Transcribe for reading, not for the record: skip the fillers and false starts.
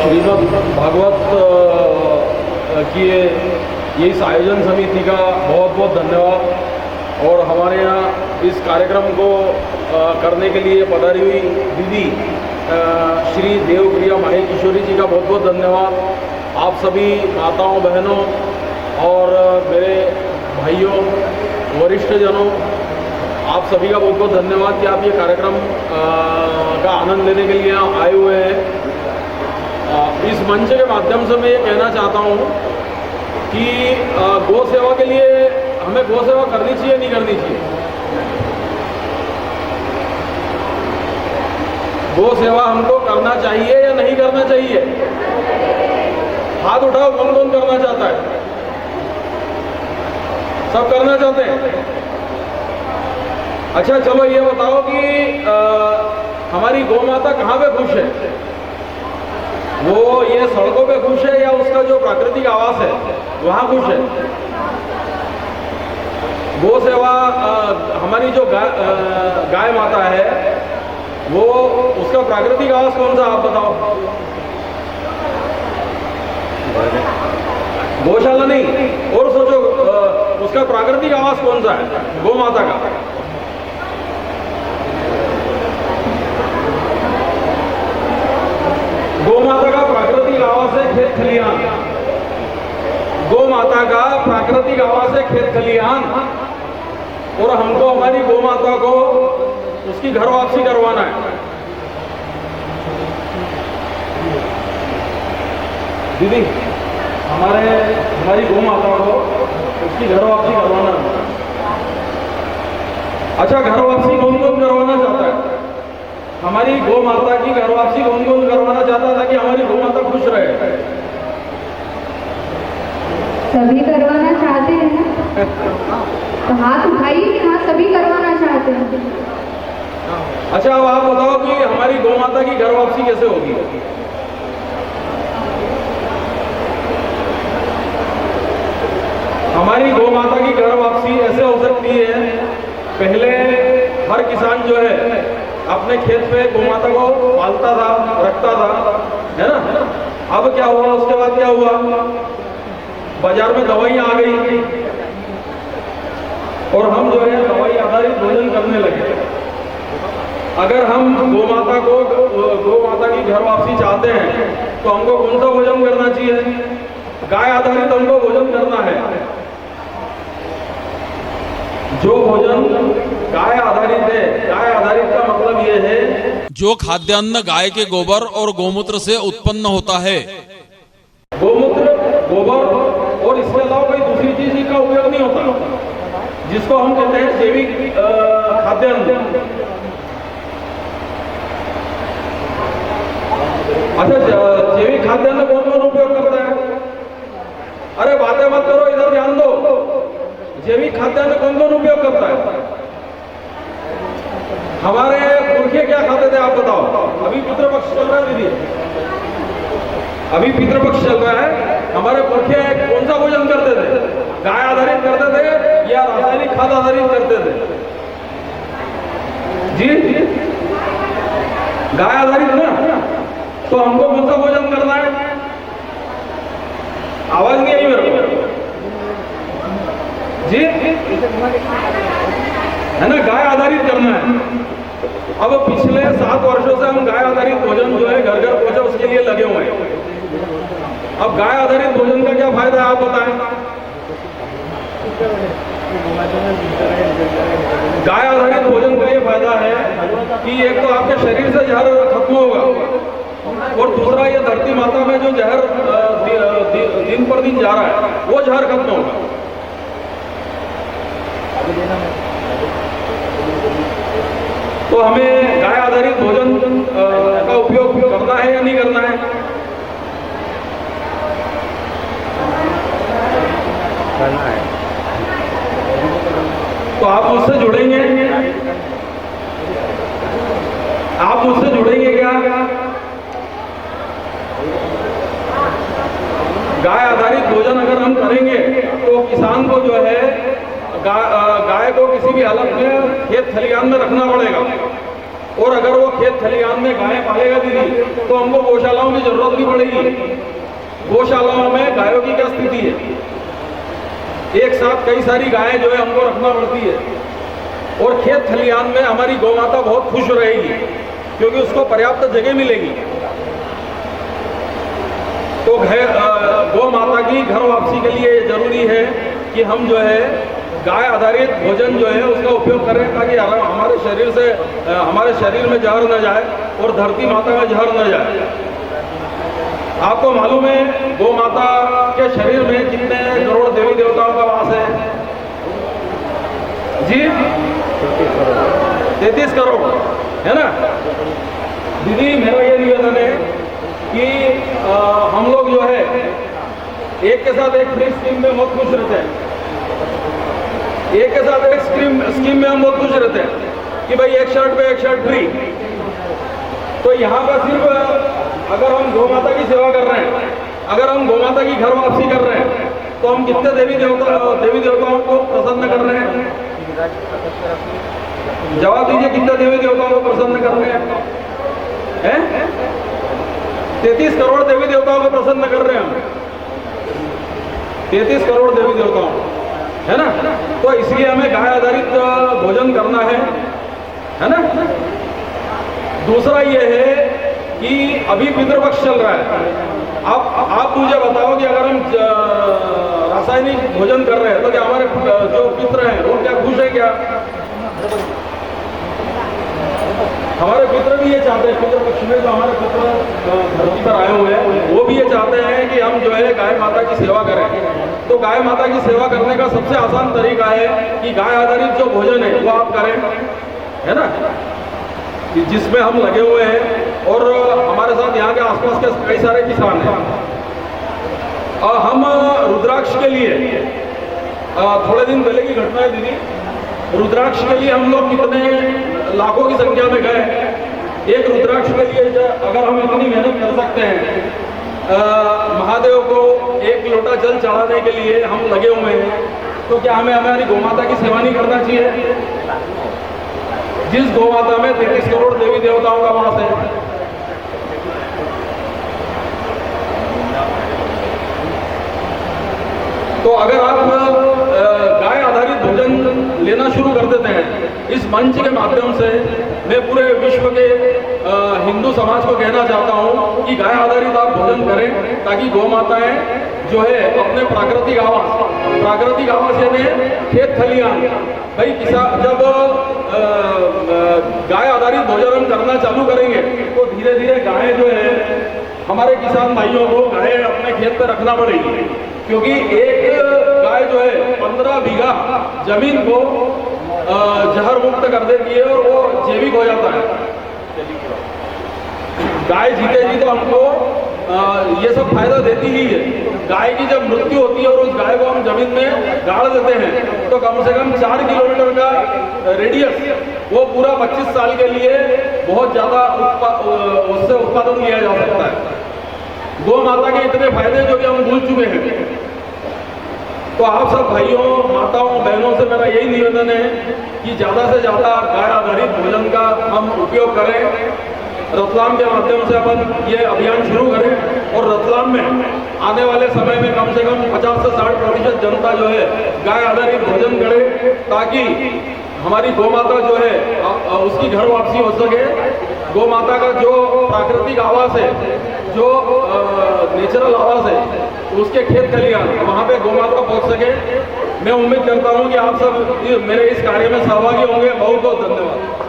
श्रीमद् भागवत की इस आयोजन समिति का बहुत बहुत धन्यवाद। और हमारे यहाँ इस कार्यक्रम को करने के लिए पधारी हुई दीदी श्री देवप्रिया माहेकिशोरी जी का बहुत बहुत धन्यवाद। आप सभी माताओं बहनों और मेरे भाइयों वरिष्ठजनों, आप सभी का बहुत बहुत धन्यवाद कि आप ये कार्यक्रम का आनंद लेने के लिए यहाँ आए हुए हैं। इस मंच के माध्यम से मैं ये कहना चाहता हूँ कि गौ सेवा के लिए हमें गौ सेवा करनी चाहिए नहीं करनी चाहिए। गौ सेवा हमको करना चाहिए या नहीं करना चाहिए? हाथ उठाओ, कौन कौन करना चाहता है? सब करना चाहते हैं? अच्छा चलो ये बताओ कि हमारी गौ माता कहाँ पे खुश है? वो ये सड़कों पे खुश है या उसका जो प्राकृतिक आवास है वहाँ खुश है? गौ सेवा हमारी जो गाय माता है वो उसका प्राकृतिक आवास कौन सा, आप बताओ? गौशाला नहीं, और सोचो उसका प्राकृतिक आवास कौन सा है गौ माता का? गौ माता का प्राकृतिक आवास है खेत खलिहान। गौ माता का प्राकृतिक आवास है खेत खलिहान। और हमको हमारी गौ माता को उसकी घर वापसी करवाना है। दीदी हमारी गौ माता को उसकी घर वापसी करवाना है। अच्छा, घर वापसी कौन कौन करवाना चाहता है? हमारी गौ माता की घर वापसी कौन कौन करवाना चाहता था कि हमारी गौ माता खुश रहे? सभी करवाना चाहते हैं ना? तो हाथ उठाइए कि हाँ सभी करवाना चाहते हैं। अच्छा, अब आप बताओ कि हमारी गौ माता की घर वापसी कैसे होगी? हमारी गौ माता की घर वापसी ऐसे हो सकती है, पहले हर किसान जो है अपने खेत पे गौ माता को पालता था, रखता था, है ना? अब क्या हुआ? उसके बाद क्या हुआ? बाजार में दवाइयां आ गई और हम जो है दवाई आधारित भोजन करने लगे। अगर हम गौ माता की घर वापसी चाहते हैं तो हमको कौन सा भोजन करना चाहिए? गाय आधारित हमको भोजन करना है। जो भोजन गाय आधारित है, गाय आधारित का मतलब ये है जो खाद्यान्न गाय के गोबर और गौमूत्र से उत्पन्न होता है। गोमूत्र, गोबर और इसके अलावा कोई दूसरी चीज का उपयोग नहीं होता, जिसको हम कहते हैं जैविक खाद्यान्न। अच्छा, जैविक खाद्यान्न कौन कौन उपयोग करता है? अरे बातें मत करो, इधर ध्यान दो। जैविक खाद्यान्न कौन कौन उपयोग करता है? हमारे पुरखे क्या खाते थे, आप बताओ? अभी पितृपक्ष चल रहा है दीदी, अभी पितृपक्ष चल रहा है। हमारे पुरखे कौन सा भोजन करते थे? गाय आधारित करते थे या रासायनिक खाद आधारित करते थे? जी, गाय आधारित ना। तो हमको कौन सा भोजन करना है? आवाज नहीं आई मेरे को जी, है ना? गाय आधारित करना है। अब पिछले 7 वर्षों से हम गाय आधारित भोजन जो है घर घर पहुंचे उसके लिए लगे हुए हैं। अब गाय आधारित भोजन का क्या फायदा है, आप बताएं? गाय आधारित भोजन का ये फायदा है कि एक तो आपके शरीर से जहर खत्म होगा और दूसरा ये धरती माता में जो जहर दिन पर दिन जा रहा है वो जहर खत्म होगा। तो हमें गाय आधारित भोजन का उपयोग करना है या नहीं करना है? करना है। तो आप मुझसे जुड़ेंगे? आप मुझसे जुड़ेंगे क्या? गाय आधारित भोजन अगर हम करेंगे तो किसान को जो है गाय को किसी भी हालत में खेत खलिहान में रखना पड़ेगा। और अगर वो खेत खलिहान में गाय पालेगा दीदी तो हमको गौशालाओं की जरूरत नहीं पड़ेगी। गौशालाओं में गायों की क्या स्थिति है, एक साथ कई सारी गायें जो है हमको रखना पड़ती है, और खेत खलिहान में हमारी गौ माता बहुत खुश रहेगी क्योंकि उसको पर्याप्त जगह मिलेगी। तो गौ माता की घर वापसी के लिए जरूरी है कि हम जो है गाय आधारित भोजन जो है उसका उपयोग करें, ताकि हमारे शरीर से हमारे शरीर में जहर न जाए और धरती माता में जहर न जाए। आपको मालूम है गौ माता के शरीर में कितने करोड़ देवी देवताओं का वास है जी? 33 करोड़ है ना दीदी। मेरा ये निवेदन है कि हम लोग जो है एक के साथ एक फ्री स्कीम में बहुत खुश रहते हैं, एक के साथ एक स्कीम में हम बहुत खुश रहते हैं कि भाई एक शर्ट पे एक शर्ट फ्री। तो यहाँ पर सिर्फ अगर हम गौ माता की सेवा कर रहे हैं, अगर हम गौ माता की घर वापसी कर रहे हैं, तो हम कितने देवी देवताओं को प्रसन्न कर रहे हैं? जवाब दीजिए, कितने देवी देवताओं को प्रसन्न कर रहे हैं? 33 करोड़ देवी देवताओं को प्रसन्न कर रहे हैं हम, 33 करोड़ देवी देवताओं, है ना। तो इसलिए हमें गाय आधारित भोजन करना है ना। दूसरा ये है कि अभी पितृपक्ष चल रहा है। आप मुझे बताओ कि अगर हम रासायनिक भोजन कर रहे हैं तो क्या हमारे जो पितृ हैं वो क्या खुश है? क्या हमारे पितृ भी ये चाहते हैं, पितृपक्ष में जो हमारे पितृ धरती पर आए हुए हैं वो भी ये चाहते हैं कि हम जो है गाय माता की सेवा करें। तो गाय माता की सेवा करने का सबसे आसान तरीका है कि गाय आधारित जो भोजन है वो आप करें, है ना, जिसमें हम लगे हुए हैं। और हमारे साथ यहाँ के आसपास के कई सारे किसान हैं। हम रुद्राक्ष के लिए थोड़े दिन पहले की घटना है दीदी, रुद्राक्ष के लिए हम लोग कितने लाखों की संख्या में गए। एक रुद्राक्ष के लिए अगर हम इतनी मेहनत कर सकते हैं, महादेव को एक लोटा जल चढ़ाने के लिए हम लगे हुए हैं, तो क्या हमें हमारी गौ माता की सेवा नहीं करना चाहिए? जिस गौ माता में 33 करोड़ देवी देवताओं का वास है। तो अगर आप गाय आधारित भोजन लेना शुरू कर देते हैं इस मंच के माध्यम से, मैं पूरे विश्व के हिंदू समाज को कहना चाहता हूं कि गाय आधारित आप भोजन करें, ताकि गौ माताएं जो है अपने प्राकृतिक आवास यानी खेत खलिहान, भाई किसान जब गाय आधारित भोजन हम करना चालू करेंगे तो धीरे धीरे गाय जो है हमारे किसान भाइयों को गाय अपने खेत पर रखना पड़ेगी, क्योंकि एक गाय जो है 15 बीघा जमीन को जहर मुक्त कर देती है और वो जैविक हो जाता है। गाय जीते जी तो हमको ये सब फायदा देती ही है। गाय की जब मृत्यु होती है और उस गाय को हम जमीन में गाड़ देते हैं तो कम से कम 4 किलोमीटर का रेडियस वो पूरा 25 साल के लिए बहुत ज़्यादा उससे उत्पादन लिया जा सकता है। गौ माता के इतने फायदे जो कि हम भूल चुके हैं। तो आप सब भाइयों, माताओं, बहनों से मेरा यही निवेदन है कि ज़्यादा से ज़्यादा गाय आधारित भोजन का हम उपयोग करें। रतलाम के माध्यम से अपन ये अभियान शुरू करें और रतलाम में आने वाले समय में कम से कम 50 से 60% जनता जो है गाय आधारित भोजन करे, ताकि हमारी गौ माता जो है उसकी घर वापसी हो सके। गौ माता का जो प्राकृतिक आवास है, जो नेचुरल आवास है, उसके खेत खलिहान वहाँ पे गौ माता पहुँच सके। मैं उम्मीद करता हूँ कि आप सब मेरे इस कार्य में सहभागी होंगे। बहुत बहुत धन्यवाद।